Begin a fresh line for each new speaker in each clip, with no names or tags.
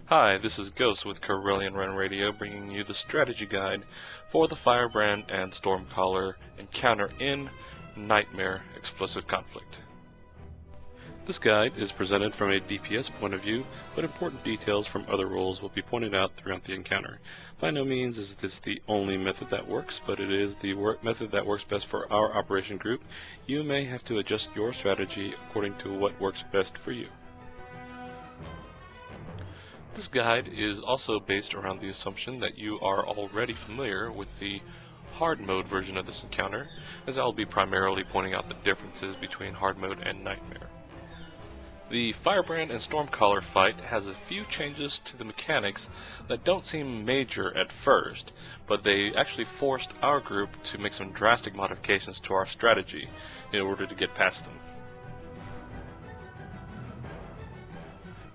Hi, this is Ghost with Corellian Run Radio, bringing you the strategy guide for the Firebrand and Stormcaller encounter in Nightmare Explosive Conflict. This guide is presented from a DPS point of view, but important details from other roles will be pointed out throughout the encounter. By no means is this the only method that works, but it is the method that works best for our operation group. You may have to adjust your strategy according to what works best for you. This guide is also based around the assumption that you are already familiar with the hard mode version of this encounter, as I'll be primarily pointing out the differences between hard mode and nightmare. The Firebrand and Stormcaller fight has a few changes to the mechanics that don't seem major at first, but they actually forced our group to make some drastic modifications to our strategy in order to get past them.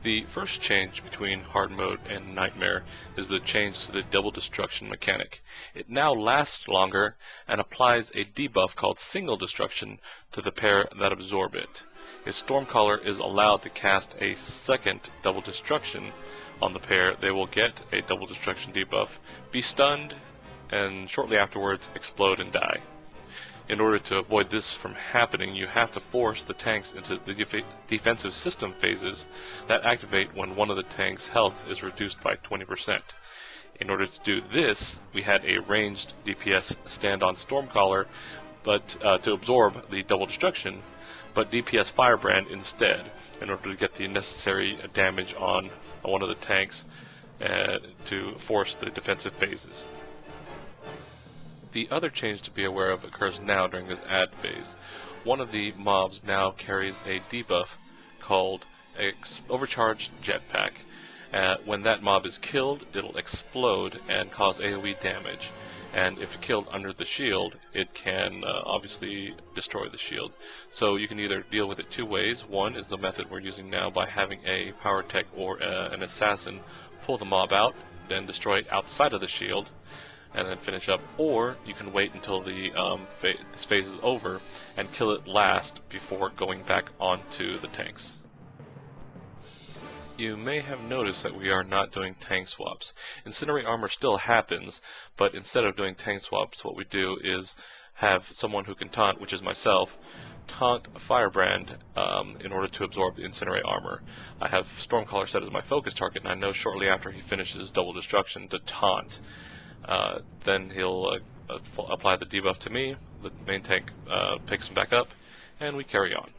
The first change between hard mode and nightmare is the change to the double destruction mechanic. It now lasts longer and applies a debuff called single destruction to the pair that absorb it. If Stormcaller is allowed to cast a second double destruction on the pair, they will get a double destruction debuff, be stunned, and shortly afterwards explode and die. In order to avoid this from happening, you have to force the tanks into the defensive system phases that activate when one of the tank's health is reduced by 20%. In order to do this, we had a ranged DPS stand on Stormcaller to absorb the double destruction, but DPS Firebrand instead, in order to get the necessary damage on one of the tanks to force the defensive phases. The other change to be aware of occurs now during this add phase. One of the mobs now carries a debuff called Overcharged Jetpack. When that mob is killed, it'll explode and cause AoE damage. And if killed under the shield, it can obviously destroy the shield. So you can either deal with it two ways. One is the method we're using now by having a power tech or an assassin pull the mob out, then destroy it outside of the shield, and then finish up. Or you can wait until this phase is over and kill it last before going back onto the tanks. You may have noticed that we are not doing tank swaps. Incinerate armor still happens, but instead of doing tank swaps, what we do is have someone who can taunt, which is myself, taunt Firebrand in order to absorb the Incinerate armor. I have Stormcaller set as my focus target, and I know shortly after he finishes double destruction to taunt. Then he'll apply the debuff to me, the main tank picks him back up, and we carry on.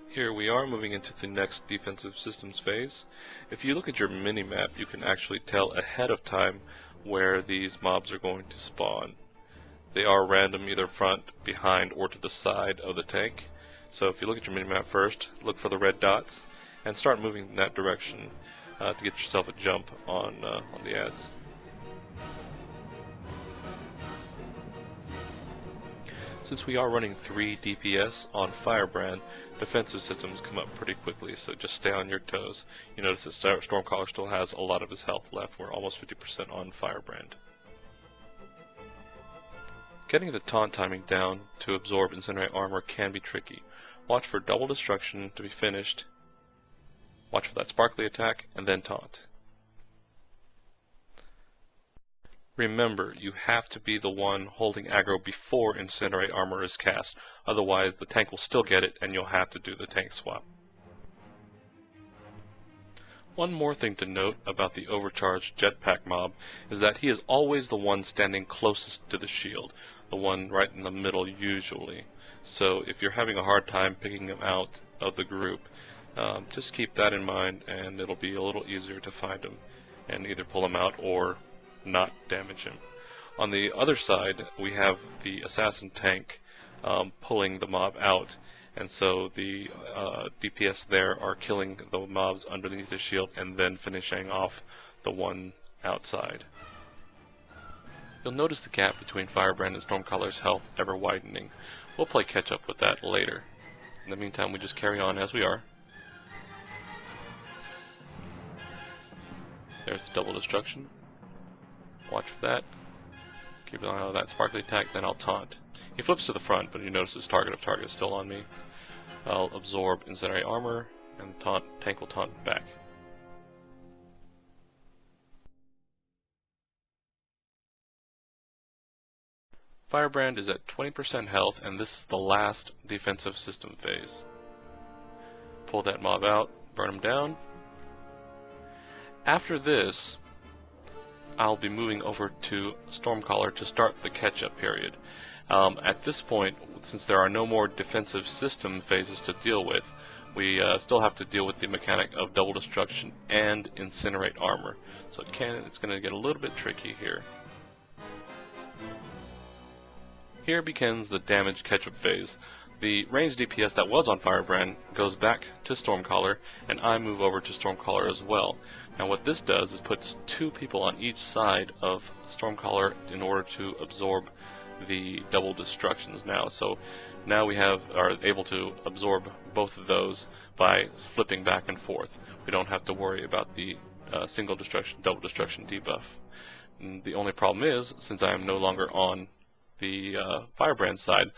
Here we are moving into the next defensive systems phase. If you look at your mini-map, you can actually tell ahead of time where these mobs are going to spawn. They are random, either front, behind, or to the side of the tank. So if you look at your mini-map first, look for the red dots, and start moving in that direction to get yourself a jump on the ads. Since we are running 3 DPS on Firebrand, defensive systems come up pretty quickly, so just stay on your toes. You notice that Stormcaller still has a lot of his health left. We're almost 50% on Firebrand. Getting the taunt timing down to absorb Incinerate armor can be tricky. Watch for double destruction to be finished, watch for that sparkly attack, and then taunt. Remember, you have to be the one holding aggro before Incinerate armor is cast, otherwise the tank will still get it and you'll have to do the tank swap. One more thing to note about the overcharged jetpack mob is that he is always the one standing closest to the shield, the one right in the middle usually. So if you're having a hard time picking him out of the group, just keep that in mind and it'll be a little easier to find him and either pull him out or not damage him. On the other side, we have the assassin tank pulling the mob out, and so the DPS there are killing the mobs underneath the shield and then finishing off the one outside. You'll notice the gap between Firebrand and Stormcaller's health ever widening. We'll play catch up with that later. In the meantime, we just carry on as we are. There's double destruction. Watch for that. Keep an eye on that sparkly attack, then I'll taunt. He flips to the front, but you notice his target of target is still on me. I'll absorb Incendiary Armor, and the tank will taunt back. Firebrand is at 20% health, and this is the last defensive system phase. Pull that mob out, burn him down. After this, I'll be moving over to Stormcaller to start the catch-up period. At this point, since there are no more defensive system phases to deal with, we still have to deal with the mechanic of double destruction and incinerate armor. So it's going to get a little bit tricky here. Here begins the damage catch-up phase. The ranged DPS that was on Firebrand goes back to Stormcaller, and I move over to Stormcaller as well. Now what this does is puts 2 people on each side of Stormcaller in order to absorb the double destructions now. So now we are able to absorb both of those by flipping back and forth. We don't have to worry about the single destruction, double destruction debuff. And the only problem is, since I am no longer on the Firebrand side,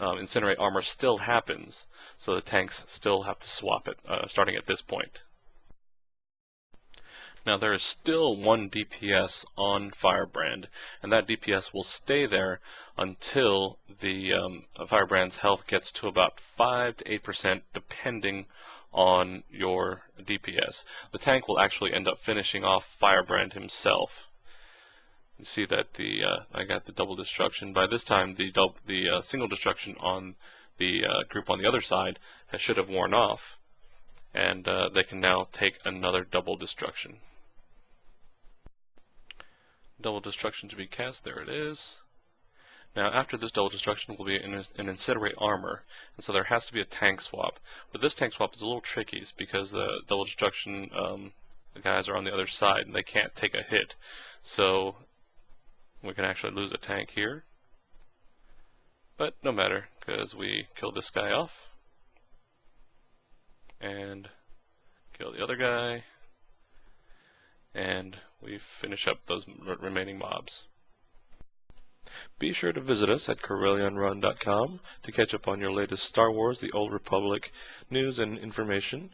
Incinerate Armor still happens, so the tanks still have to swap it, starting at this point. Now there is still 1 DPS on Firebrand, and that DPS will stay there until the Firebrand's health gets to about 5 to 8%, depending on your DPS. The tank will actually end up finishing off Firebrand himself. You see that I got the double destruction. By this time, the single destruction on the group on the other side should have worn off, and they can now take another double destruction. Double destruction to be cast. There it is. Now, after this double destruction will be an Incinerate Armor, and so there has to be a tank swap. But this tank swap is a little tricky because the double destruction the guys are on the other side and they can't take a hit. So we can actually lose a tank here, but no matter, because we killed this guy off and kill the other guy, and we finish up those remaining mobs. Be sure to visit us at CorellianRun.com to catch up on your latest Star Wars: The Old Republic news and information.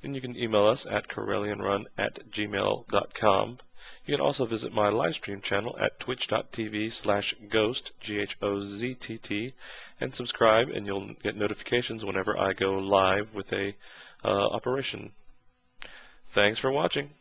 And you can email us at CorellianRun@gmail.com. You can also visit my live stream channel at twitch.tv/ghost, GHOZTT, and subscribe, and you'll get notifications whenever I go live with a operation. Thanks for watching.